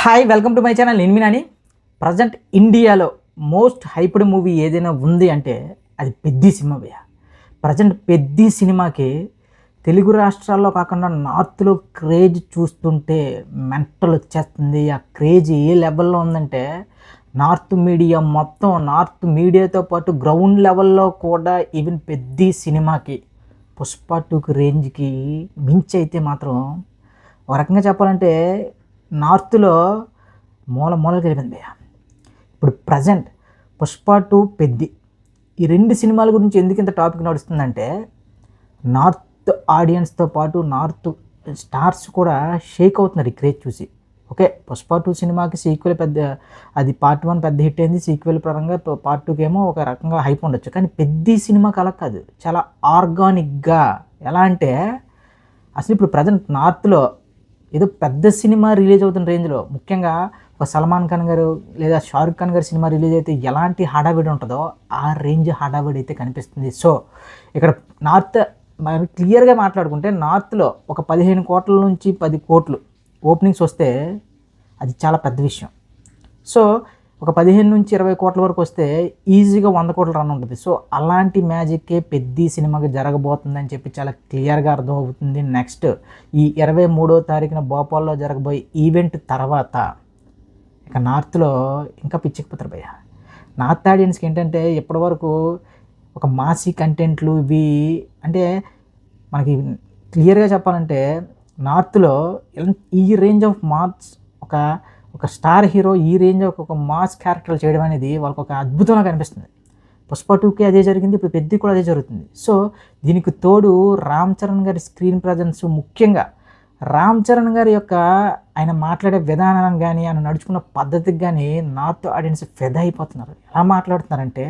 Hi welcome to my channel. నేను మీ Nani. Present ఇండియాలో most hyped movie ఏదైనా ఉంది అంటే అది పెద్ది సినిమా భయ్య. ప్రజెంట్ పెద్ది సినిమాకి తెలుగు రాష్ట్రాల్లో కాకుండా నార్త్లో క్రేజ్ చూస్తుంటే మెంటల్ వచ్చేస్తుంది. ఆ క్రేజ్ ఏ లెవెల్లో ఉందంటే నార్త్ మీడియా మొత్తం, నార్త్ మీడియాతో పాటు గ్రౌండ్ లెవెల్లో కూడా ఈవెన్ పెద్ది సినిమాకి పుష్ప 2కి రేంజ్కి మించి అయితే మాత్రం ఒక రకంగా చెప్పాలంటే నార్త్లో మూలకి వెళ్ళిపోయింది భయ్య. ఇప్పుడు ప్రజెంట్ పుష్ప 2 పెద్ది ఈ రెండు సినిమాల గురించి ఎందుకు ఇంత టాపిక్ నడుస్తుందంటే నార్త్ ఆడియన్స్తో పాటు నార్త్ స్టార్స్ కూడా షేక్ అవుతున్నారు ఈ క్రేజ్ చూసి. ఓకే, పుష్ప 2 సినిమాకి సీక్వెల్ పెద్ద, అది పార్ట్ 1 పెద్ద హిట్ అయింది. సీక్వెల్ పరంగా పార్ట్ 2కి ఏమో ఒక రకంగా హైప్ ఉండొచ్చు, కానీ పెద్ది సినిమాకి అలా కాదు. చాలా ఆర్గానిక్గా, ఎలా అంటే అసలు ఇప్పుడు ప్రజెంట్ నార్త్లో ఏదో పెద్ద సినిమా రిలీజ్ అవుతున్న రేంజ్లో, ముఖ్యంగా ఒక సల్మాన్ ఖాన్ గారు లేదా షారుఖ్ ఖాన్ గారి సినిమా రిలీజ్ అయితే ఎలాంటి హడావిడి ఉంటుందో ఆ రేంజ్ హడావిడి అయితే కనిపిస్తుంది. సో ఇక్కడ నార్త్ మరి క్లియర్గా మాట్లాడుకుంటే నార్త్లో ఒక 15 కోట్ల నుంచి 10 కోట్లు ఓపెనింగ్స్ వస్తే అది చాలా పెద్ద విషయం. సో ఒక 15 నుంచి 20 కోట్ల వరకు వస్తే ఈజీగా 100 కోట్ల రన్ ఉంటుంది. సో అలాంటి మ్యాజిక్కే పెద్ద సినిమాకి జరగబోతుందని చెప్పి చాలా క్లియర్గా అర్థమవుతుంది. నెక్స్ట్ ఈ 23వ తారీఖున భోపాల్లో జరగబోయే ఈవెంట్ తర్వాత ఇక నార్త్లో ఇంకా పిచ్చెక్కిపోతారు భయ్య. నార్త్ ఆడియన్స్కి ఏంటంటే ఇప్పటివరకు ఒక మాసీ కంటెంట్లు ఇవి అంటే మనకి క్లియర్గా చెప్పాలంటే నార్త్లో ఈ రేంజ్ ఆఫ్ మార్క్స్ ఒక స్టార్ హీరో ఈ రేంజ్ ఒక మాస్ క్యారెక్టర్లు చేయడం అనేది వాళ్ళకి ఒక అద్భుతంగా కనిపిస్తుంది. పుష్ప 2కి అదే జరిగింది, ఇప్పుడు పెద్ది కూడా అదే జరుగుతుంది. సో దీనికి తోడు రామ్ చరణ్ గారి స్క్రీన్ ప్రజెన్స్, ముఖ్యంగా రామ్ చరణ్ గారి యొక్క ఆయన మాట్లాడే విధానం కానీ, ఆయన నడుచుకున్న పద్ధతికి కానీ నార్త్ ఆడియన్స్ ఫెదా అయిపోతున్నారు. ఎలా మాట్లాడుతున్నారంటే,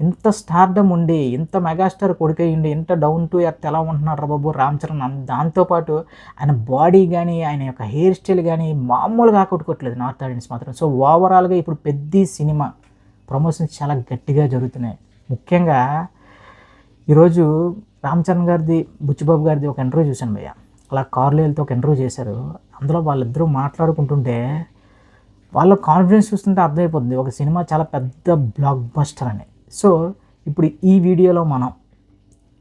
ఇంత స్టార్డమ్ ఉండి, ఇంత మెగాస్టార్ కొడుకై ఉండి, ఇంత డౌన్ టు ఎర్త్ ఎలా ఉంటున్నారు బాబు రామ్ చరణ్. దాంతోపాటు ఆయన బాడీ కానీ, ఆయన యొక్క హెయిర్ స్టైల్ కానీ మామూలుగా ఆకట్టుకోవట్లేదు నార్త్ ఆడియన్స్ మాత్రం. సో ఓవరాల్గా ఇప్పుడు పెద్ద సినిమా ప్రమోషన్స్ చాలా గట్టిగా జరుగుతున్నాయి. ముఖ్యంగా ఈరోజు రామ్ చరణ్ గారిది, బుచ్చిబాబు గారిది ఒక ఇంటర్వ్యూ చూశాను భయ్య. అలా కార్లో వెళ్తే ఒక ఇంటర్వ్యూ చేశారు. అందులో వాళ్ళిద్దరూ మాట్లాడుకుంటుంటే వాళ్ళ కాన్ఫిడెన్స్ చూస్తుంటే అర్థమైపోతుంది ఒక సినిమా చాలా పెద్ద బ్లాక్ బస్టర్ అని. సో ఇప్పుడు ఈ వీడియోలో మనం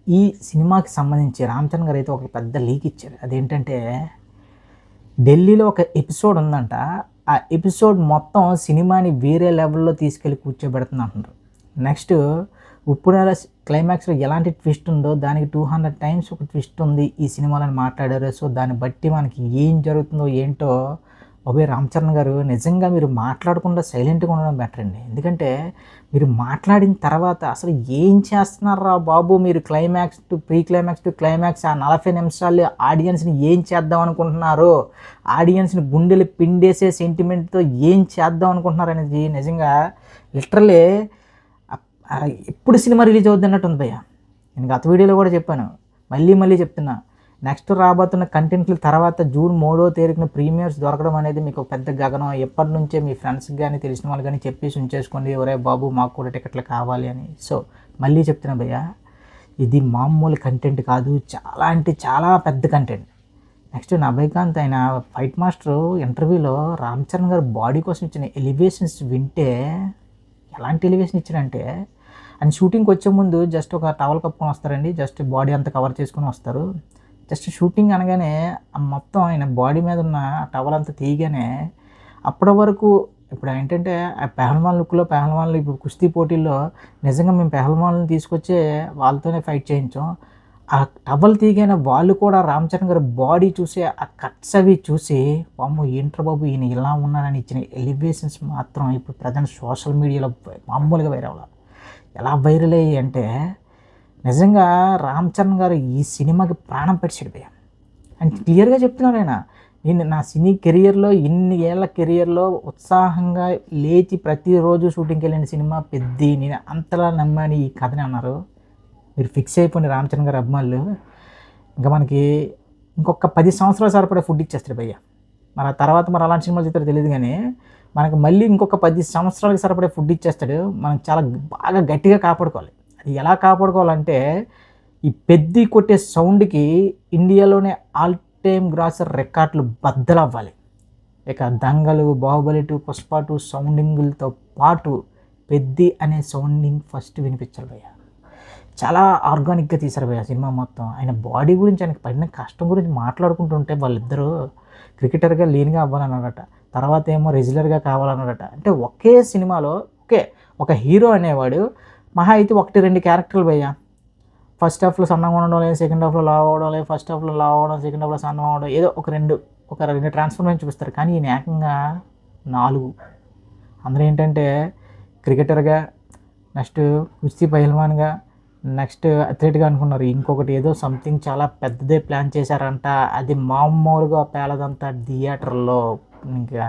ఈ సినిమాకి సంబంధించి రామ్ చరణ్ గారు అయితే ఒక పెద్ద లీక్ ఇచ్చారు. అదేంటంటే ఢిల్లీలో ఒక ఎపిసోడ్ ఉందంట. ఆ ఎపిసోడ్ మొత్తం సినిమాని వేరే లెవెల్లో తీసుకెళ్ళి కూర్చోబెడుతుంది అంటున్నారు. నెక్స్ట్ ఉప్పుడేల క్లైమాక్స్లో ఎలాంటి ట్విస్ట్ ఉందో దానికి 200 టైమ్స్ ఒక ట్విస్ట్ ఉంది ఈ సినిమాలో మాట్లాడారు. సో దాన్ని బట్టి మనకి ఏం జరుగుతుందో ఏంటో బాబాయ్ రామ్ చరణ్ గారు నిజంగా మీరు మాట్లాడకుండా సైలెంట్గా ఉండడం బెటర్ అండి. ఎందుకంటే మీరు మాట్లాడిన తర్వాత అసలు ఏం చేస్తున్నారా బాబు, మీరు climax to pre climax to climax ఆ 40 నిమిషాలు ఆడియన్స్ని ఏం చేద్దాం అనుకుంటున్నారు, ఆడియన్స్ని గుండెలు పిండేసే సెంటిమెంట్తో ఏం చేద్దాం అనుకుంటున్నారు అనేది నిజంగా లిటరలీ ఎప్పుడు సినిమా రిలీజ్ అవుద్ది అన్నట్టు ఉంది భయ్య. నేను గత వీడియోలో కూడా చెప్పాను, మళ్ళీ చెప్తున్నా. నెక్స్ట్ రాబోతున్న కంటెంట్ల తర్వాత జూన్ 3వ తారీఖున ప్రీమియర్స్ దొరకడం అనేది మీకు ఒక పెద్ద గగనం. ఎప్పటి నుంచే మీ ఫ్రెండ్స్కి కానీ తెలిసిన వాళ్ళు కానీ చెప్పేసి ఉంచేసుకోండి, ఒరే బాబు మాకు కూడా టికెట్లు కావాలి అని. సో మళ్ళీ చెప్తున్నా భయ్య, ఇది మామూలు కంటెంట్ కాదు, చాలా అంటే చాలా పెద్ద కంటెంట్. నెక్స్ట్ అభయకాంత్ ఆయన ఫైట్ మాస్టర్ ఇంటర్వ్యూలో రామ్ చరణ్ గారు బాడీ కోసం ఇచ్చిన ఎలివేషన్స్ వింటే ఎలాంటి ఎలివేషన్ ఇచ్చారంటే, ఆయన షూటింగ్కి వచ్చే ముందు జస్ట్ ఒక టవల్ కప్పుకొని వస్తారండి, జస్ట్ బాడీ అంతా కవర్ చేసుకొని వస్తారు. జస్ట్ షూటింగ్ అనగానే మొత్తం ఆయన బాడీ మీద ఉన్న టవల్ అంతా తీయగానే అప్పటి వరకు ఇప్పుడు ఏంటంటే ఆ పెహల్వాన్ లుక్లో పెహల్వాన్లు ఇప్పుడు కుస్తీ పోటీల్లో నిజంగా మేము పెహల్వాన్లను తీసుకొచ్చే వాళ్ళతోనే ఫైట్ చేయించాం. ఆ టవల్ తీయగానే వాళ్ళు కూడా రామ్ చరణ్ గారి బాడీ చూసి ఆ కట్స్ అవి చూసి వామ్మో ఏంట్రా బాబు ఈయన ఇలా ఉన్నాడని ఇచ్చిన ఎలివేషన్స్ మాత్రం ఇప్పుడు ప్రజెంట్ సోషల్ మీడియాలో మామూలుగా వైరల్. ఎలా వైరల్ అయ్యాయి అంటే నిజంగా రామ్ చరణ్ గారు ఈ సినిమాకి ప్రాణం పెట్టాడు భయ్య. అని క్లియర్గా చెప్తున్నారు ఆయన. నేను నా సినీ కెరియర్లో ఇన్ని ఏళ్ళ కెరియర్లో ఉత్సాహంగా లేచి ప్రతిరోజు షూటింగ్కి వెళ్ళిన సినిమా పెద్ది, నేను అంతలా నమ్మని ఈ కథని అన్నారు. మీరు ఫిక్స్ అయిపోయిన రామ్ చరణ్ గారి అభిమానులు ఇంకా మనకి ఇంకొక 10 సంవత్సరాలు సరిపడే ఫుడ్ ఇచ్చేస్తారు భయ్య. మరి ఆ తర్వాత మరి అలాంటి సినిమాలు చెప్తారో తెలియదు, కానీ మనకు మళ్ళీ ఇంకొక 10 సంవత్సరాలకి సరిపడే ఫుడ్ ఇచ్చేస్తాడు. మనం చాలా బాగా గట్టిగా కాపాడుకోవాలి. అది ఎలా కాపాడుకోవాలంటే ఈ పెద్ది కొట్టే సౌండ్కి ఇండియాలోనే ఆల్ టైమ్ గ్రాసర్ రికార్డులు బద్దలవ్వాలి. ఇక దంగలు, బాహుబలి 2, పుష్ప 2 సౌండింగులతో పాటు పెద్ది అనే సౌండింగ్ ఫస్ట్ వినిపించాలి భయ్య. చాలా ఆర్గానిక్గా తీశారు భయ్య సినిమా మొత్తం. ఆయన బాడీ గురించి, ఆయనకి పడిన కష్టం గురించి మాట్లాడుకుంటుంటే వాళ్ళిద్దరూ క్రికెటర్గా లీన్గా అవ్వాలన్నాడట, తర్వాత ఏమో రెగ్యులర్గా కావాలన్నాడట. అంటే ఒకే సినిమాలో ఒక హీరో అనేవాడు మహా అయితే 1-2 క్యారెక్టర్లు భయ్య. ఫస్ట్ హాఫ్లో సన్నగా ఉండడం లేదు, సెకండ్ హాఫ్లో లావు అవడం లేదు, ఫస్ట్ హాఫ్లో లావు అవడం, సెకండ్ హాఫ్లో సన్నగా అవడం, ఏదో ఒక రెండు ట్రాన్స్ఫర్మేషన్ చూపిస్తారు. కానీ ఈయన ఏకంగా 4. అందరూ ఏంటంటే క్రికెటర్గా, నెక్స్ట్ కుస్తీ పైల్వాన్గా, నెక్స్ట్ అథ్లెట్గా అనుకున్నారు. ఇంకొకటి ఏదో సంథింగ్ చాలా పెద్దదే ప్లాన్ చేశారంట. అది మామూలుగా పేలదంతా థియేటర్లో. ఇంకా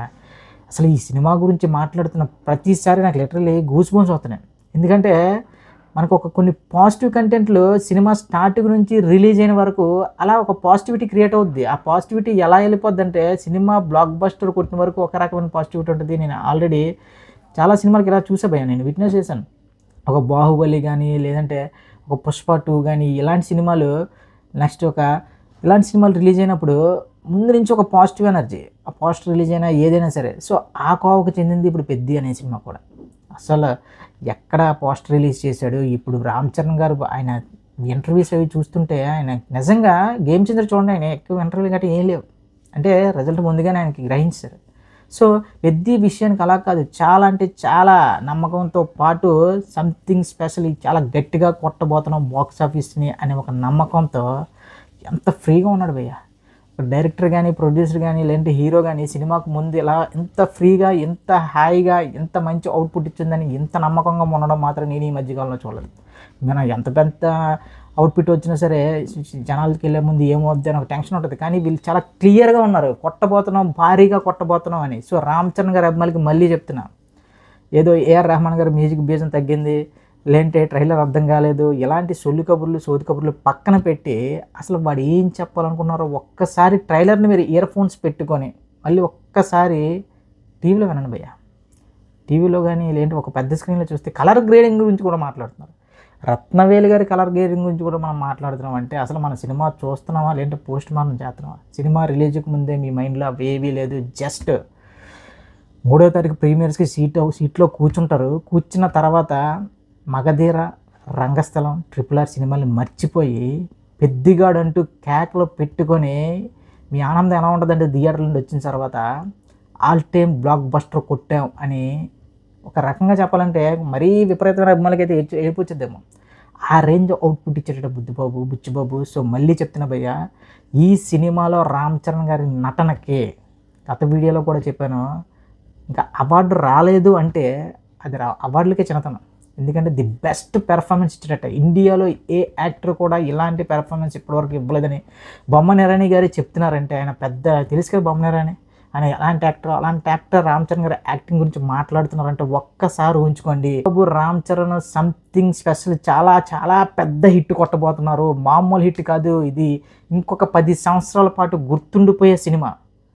అసలు ఈ సినిమా గురించి మాట్లాడుతున్న ప్రతిసారి నాకు లిటరల్లీ గూస్ బంప్స్ అవుతున్నాయి. ఎందుకంటే మనకు కొన్ని పాజిటివ్ కంటెంట్లు సినిమా స్టార్టింగ్ నుంచి రిలీజ్ అయిన వరకు అలా ఒక పాజిటివిటీ క్రియేట్ అవుద్ది. ఆ పాజిటివిటీ ఎలా వెళ్ళిపోద్ది అంటే సినిమా బ్లాక్ బస్టర్ కొట్టిన వరకు ఒక రకమైన పాజిటివిటీ ఉంటుంది. నేను ఆల్రెడీ చాలా సినిమాలకి ఇలా చూసే భయ్యా, నేను విట్నెస్ చేశాను. ఒక బాహుబలి కానీ, లేదంటే ఒక పుష్ప 2 కానీ, ఇలాంటి సినిమాలు నెక్స్ట్ ఇలాంటి సినిమాలు రిలీజ్ అయినప్పుడు ముందు నుంచి ఒక పాజిటివ్ ఎనర్జీ, ఆ పోస్టర్ రిలీజ్ అయినా ఏదైనా సరే. సో ఆ కోవకు చెందింది ఇప్పుడు పెద్ది అనే సినిమా కూడా. అసలు ఎక్కడ పోస్టర్ రిలీజ్ చేశాడు ఇప్పుడు రామ్ చరణ్ గారు, ఆయన ఇంటర్వ్యూస్ అవి చూస్తుంటే ఆయన నిజంగా గేమ్ చేంజర్ చూడండి. ఆయన ఎక్కువ ఇంటర్వ్యూలు గట్రా ఏం లేవు, అంటే రిజల్ట్ ముందుగానే ఆయనకి గ్రహించారు. సో పెద్ద విషయానికి అలా కాదు, చాలా అంటే చాలా నమ్మకంతో పాటు సంథింగ్ స్పెషల్, చాలా గట్టిగా కొట్టబోతున్నాం బాక్స్ ఆఫీస్ని అనే ఒక నమ్మకంతో ఎంత ఫ్రీగా ఉన్నాడు భయ్య. డైరెక్టర్ కానీ, ప్రొడ్యూసర్ కానీ, లేదంటే హీరో కానీ సినిమాకు ముందు ఇలా ఎంత ఫ్రీగా, ఎంత హాయిగా, ఎంత మంచి అవుట్పుట్ ఇచ్చిందని ఎంత నమ్మకంగా ఉండడం మాత్రం నేను ఈ మధ్యకాలంలో చూడలేదు. మనం ఎంత పెద్ద అవుట్పుట్ వచ్చినా సరే జనాలకి వెళ్ళే ముందు ఏమవుద్ది అని ఒక టెన్షన్ ఉంటుంది. కానీ వీళ్ళు చాలా క్లియర్గా ఉన్నారు, కొట్టబోతున్నాం, భారీగా కొట్టబోతున్నాం అని. సో రామ్ చరణ్ గారి అభిమానులకి మళ్ళీ చెప్తున్నా, ఏదో ఏఆర్ రెహమాన్ గారి మ్యూజిక్ బీజం తగ్గింది, లేదంటే ట్రైలర్ అర్థం కాలేదు, ఇలాంటి సొల్లు కబుర్లు, సోది కబుర్లు పక్కన పెట్టి అసలు వాడు ఏం చెప్పాలనుకున్నారో ఒక్కసారి ట్రైలర్ని మీరు ఇయర్ ఫోన్స్ పెట్టుకొని మళ్ళీ ఒక్కసారి టీవీలో వినండి భయ్య. టీవీలో కానీ లేదంటే ఒక పెద్ద స్క్రీన్లో చూస్తే కలర్ గ్రేడింగ్ గురించి కూడా మాట్లాడుతున్నారు. రత్నవేలు గారి కలర్ గ్రేడింగ్ గురించి కూడా మనం మాట్లాడుతున్నాం అంటే అసలు మన సినిమా చూస్తున్నామా లేదంటే పోస్ట్ మార్టం చేస్తున్నామా? సినిమా రిలీజ్కి ముందే మీ మైండ్లో అవేవీ లేదు. జస్ట్ 3వ తారీఖు ప్రీమియర్స్కి సీట్లో కూర్చుంటారు. కూర్చున్న తర్వాత మగధీర, రంగస్థలం, RRR సినిమాల్ని మర్చిపోయి పెద్దిగాడు అంటూ కేకలో పెట్టుకొని మీ ఆనందం ఎలా ఉంటుందంటే థియేటర్ నుండి వచ్చిన తర్వాత ఆల్ టైమ్ బ్లాక్ బస్టర్ కొట్టాం అని ఒక రకంగా చెప్పాలంటే మరీ విపరీతమైన అభిమానులకి అయితే ఏడిపోచ్చేద్దేమో, ఆ రేంజ్ అవుట్పుట్ ఇచ్చేట బుచ్చిబాబు. సో మళ్ళీ చెప్తున్నా భయ్య, ఈ సినిమాలో రామ్ చరణ్ గారి నటనకి గత వీడియోలో కూడా చెప్పాను, ఇంకా అవార్డు రాలేదు అంటే అది అవార్డులకే చిన్నతనం. ఎందుకంటే ది బెస్ట్ పెర్ఫార్మెన్స్ ఇచ్చేటట్టు ఇండియాలో ఏ యాక్టర్ కూడా ఇలాంటి పెర్ఫార్మెన్స్ ఇప్పటివరకు ఇవ్వలేదని బొమ్మన ఇరానీ గారు చెప్తున్నారంటే, ఆయన పెద్ద తెలుసు కదా బొమ్మన ఇరానీ, ఆయన అలాంటి యాక్టర్ రామ్ చరణ్ గారి యాక్టింగ్ గురించి మాట్లాడుతున్నారంటే ఒక్కసారి ఊహించుకోండి. బాబు రామ్ చరణ్ సంథింగ్ స్పెషల్, చాలా చాలా పెద్ద హిట్ కొట్టబోతున్నారు. మామూలు హిట్ కాదు ఇది, ఇంకొక 10 సంవత్సరాల పాటు గుర్తుండిపోయే సినిమా.